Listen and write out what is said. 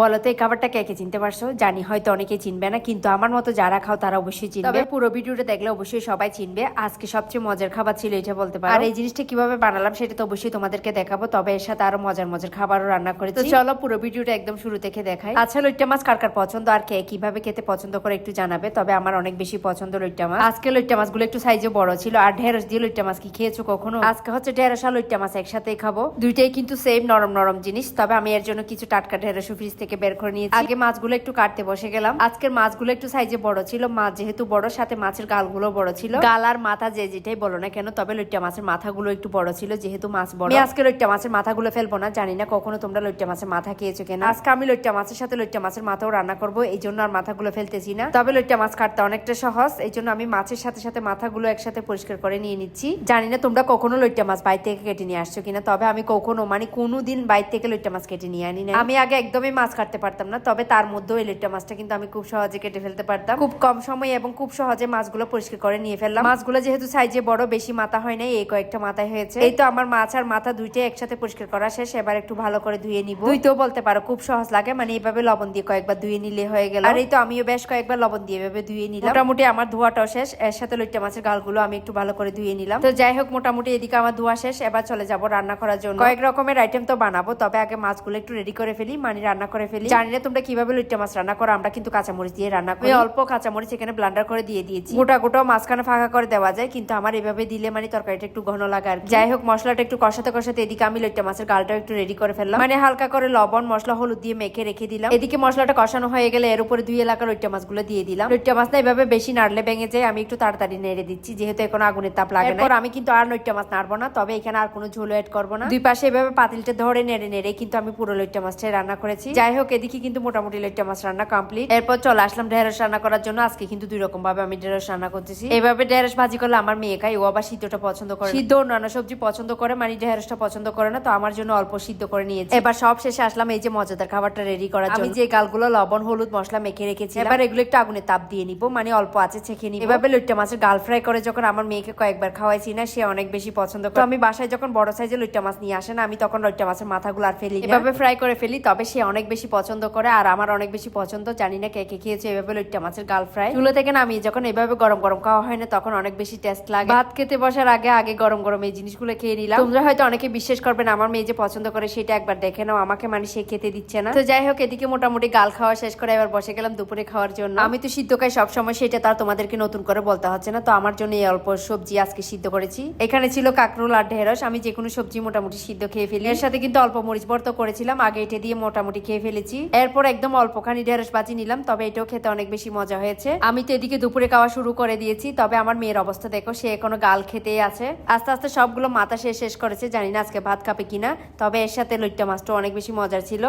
বলো তো এই খাবারটা কে কে চিনতে পারছো? জানি হয়তো অনেকে চিনবে না, কিন্তু আমার মতো যারা খাও তারা অবশ্যই চিনবে। তবে পুরো ভিডিওটা দেখলে অবশ্যই সবাই চিনবে। আজকে সবচেয়ে মজার খাবার ছিল এটা বলতে পারো। আর এই জিনিসটা কিভাবে বানালাম সেটা তো অবশ্যই তোমাদেরকে দেখাবো, তবে এর সাথে আরো মজার মজার খাবারও রান্না করেছি। তো চলো পুরো ভিডিওটা একদম শুরু থেকে দেখাই। আচ্ছা, লইট্টা মাছ কার কার পছন্দ আর কে কিভাবে খেতে পছন্দ করে একটু জানাবে। তবে আমার অনেক বেশি পছন্দ লইট্টা মাছ। আজকে লইট্টা মাছগুলো একটু সাইজে বড় ছিল। আর ঢেঁড়স দিয়ে লইট্টা মাছ কি খেয়েছো কখনো? আজকে হচ্ছে ঢেঁড়স আর লইট্টা মাছ একসাথেই খাবো। দুইটাই কিন্তু সেম নরম নরম জিনিস। তবে আমি এর জন্য কিছু টাটকা ঢেঁড়স ফ্রিজ থেকে বের করে নিয়েছি। আগে মাছগুলো একটু কাটতে বসে গেলাম। আজকের মাছগুলো একটু সাইজে বড় ছিল। মাছ যেহেতু বড়, সাথে মাছের গালগুলো বড় ছিল। গাল আর মাথা যে যেটাই বলো না কেন, তবে লইট্টা মাছের মাথাগুলো একটু বড় ছিল যেহেতু মাছ বড়। আমি আজকে লইট্টা মাছের মাথাগুলো ফেলবো না। জানি না কখনো তোমরা লইট্টা মাছের মাথা খেয়েছো কিনা। আজকে আমি লইট্টা মাছের সাথে লইট্টা মাছের মাথাও রান্না করবো, এই জন্য আর মাথাগুলো ফেলতেছি না। তবে লইট্টা মাছ কাটতে অনেকটা সহজ, এই জন্য আমি মাছের সাথে সাথে মাথাগুলো একসাথে পরিষ্কার করে নিয়ে নিচ্ছি। জানি না তোমরা কখনো লইট্টা মাছ বাইরে থেকে কেটে নিয়ে আসছো কিনা। তবে আমি কখনো কোনোদিন বাইরে থেকে লইট্টা মাছ কেটে নিয়ে আনি না। আমি আগে একদমই মাছ কাটতে পারতাম না, তবে তার মধ্যেও এই লইট্টা মাছটা কিন্তু আমি খুব সহজে কেটে ফেলতে পারতাম। খুব কম সময়ে এবং খুব সহজে মাছগুলো পরিষ্কার করে নিয়ে ফেললাম। মাছগুলো যেহেতু সাইজে বড়, বেশি মাথা হয় নাই, এই কয়েকটা মাথায় হয়েছে। এই তো আমার মাছ আর মাথা দুইটাই একসাথে পরিষ্কার করা শেষ। এবার একটু ভালো করে ধুয়ে নিব। ধুইতেও বলতে পারো খুব সহজ লাগে, এইভাবে লবণ দিয়ে কয়েকবার ধুয়ে নিলে হয়ে গেল। আর এই তো আমিও বেশ কয়েকবার লবণ দিয়ে এভাবে ধুয়ে নিলাম। মোটামুটি আমার ধোয়াটাও শেষ। এর সাথে লইট্টা মাছের গালগুলো আমি একটু ভালো করে ধুয়ে নিলাম। তো যাই হোক, মোটামুটি এদিকে আমার ধোয়া শেষ। এবার চলে যাব রান্না করার জন্য। কয়েক রকমের আইটেম তো বানাবো, তবে আগে মাছগুলো একটু রেডি করে ফেলি, রান্না করে ফেলি। জানি না তোমরা কিভাবে লইট্টা মাছ রান্না করো, আমরা কিন্তু কাঁচামরিচ দিয়ে রান্না করি। অল্প কাঁচামরিচ এখানে ব্লান্ডার করে দিয়ে দিয়েছি। গোটা গোটা মাঝখানে ফাঁকা করে দেওয়া যায়, কিন্তু আমার এভাবে দিলে তরকারিটা একটু ঘন লাগে আর। যাই হোক, মশলাটা একটু কষাতে কষাতে এদিকে আমি লইট্টা মাছের গালটাও একটু রেডি করে ফেললাম। হালকা করে লবণ মশলা হলুদ দিয়ে মেখে রেখে দিলাম। এদিকে মশলাটা কষানো হয়ে গেলে এর উপরে 2 এলাকা লইট্টা মাছগুলো দিয়ে দিলাম। লইট্টা মাছ না এভাবে বেশি নাড়লে ভেঙে যায়, আমি একটু তাড়াতাড়ি নেড়ে দিচ্ছি যেহেতু এখন আগুনের তাপ লাগে না। এরপর আমি কিন্তু আর লইট্টা মাছ নাড়বো না, তবে এখানে আর কোনো ঝোল এড করবো না। দুই পাশে এভাবে পাতিলটা ধরে নেড়ে নেড়ে কিন্তু আমি পুরো লইট্টা মাছটা রান্না করেছি। যাই হোক, এদিকে কিন্তু মোটামুটি লইট্টা মাছ রান্না কমপ্লিট। এরপর চলে আসলাম ঢেঁড়স রান্না করার জন্য। আজকে কিন্তু 2 রকম ভাবে আমি ঢেঁড়স রান্না করতেছি। এইভাবে ঢেঁড়স ভাজি করলে আমার মেয়ে খায়, ও আবার সিদ্ধটা পছন্দ করে। সিদ্ধ অন্যান্য সবজি পছন্দ করে, ঢেঁড়সটা পছন্দ করে না, তো আমার জন্য অল্প সিদ্ধ করে নিয়েছি। এবার সব শেষে আসলাম এই যে মজাদার খাবারটা রেডি করার জন্য। আমি যে গালগুলো লবণ হলুদ মশলা মেখে রেখেছি, এবার এগুলো একটু আগুনে তাপ দিয়ে নিব, অল্প আছে ছেঁকে নিব। এভাবে লইট্টা মাছের গাল ফ্রাই করে যখন আমার মেয়েকে কয়েকবার খাওয়াইছি না, সে অনেক বেশি পছন্দ করে। আমি বাসায় যখন বড় সাইজের লইট্টা মাছ নিয়ে আসেন, আমি তখন লইট্টা মাছের মাথাগুলো আর ফেলি, এভাবে ফ্রাই করে ফেলি। তবে সে অনেক বেশি পছন্দ করে, আর আমার অনেক বেশি পছন্দ। জানি না কে কে খেয়েছে এভাবে লইট্টা মাছের গাল ফ্রাই। চুলো থেকে নামিয়ে যখন এভাবে গরম গরম খাওয়া হয় না, তখন অনেক বেশি টেস্ট লাগে। ভাত খেতে বসার আগে আগে গরম গরম এই জিনিসগুলো খেয়ে নিলাম। তোমরা হয়তো অনেকে বিশ্বাস করবে না, আমার মেয়ে যে পছন্দ করে সেটা একবার দেখে নাও। আমাকে সে খেতে দিচ্ছে না। তো যাই হোক, এদিকে মোটামুটি গাল খাওয়া শেষ করে এবার বসে গেলাম দুপুরে খাওয়ার জন্য। আমি তো সিদ্ধ খাই সবসময়, সেটা তার তোমাদেরকে নতুন করে বলতে হচ্ছে না। তো আমার জন্য এই অল্প সবজি আজকে সিদ্ধ করেছি। এখানে ছিল কাঁকরোল আর ঢেঁড়স। আমি যে কোনো সবজি মোটামুটি সিদ্ধ খেয়ে ফেলি। এর সাথে কিন্তু অল্প মরিচ ভর্তা করেছিলাম, আগে এটা দিয়ে মোটামুটি খেয়ে ফেলেছি। এরপর একদম অল্পখানি ঢেঁড়স ভাজি নিলাম, তবে এটাও খেতে অনেক বেশি মজা হয়েছে। আমি তো এদিকে দুপুরে খাওয়া শুরু করে দিয়েছি। তবে আমার মেয়ের অবস্থা দেখো, সে এখনো গাল খেতেই আছে। আস্তে আস্তে সবগুলো মাথা শেষ করেছে। জানি না আজকে ভাত খাবে কিনা, তবে এর সাথে লইট্টা মাছটা অনেক বেশি মজার ছিল।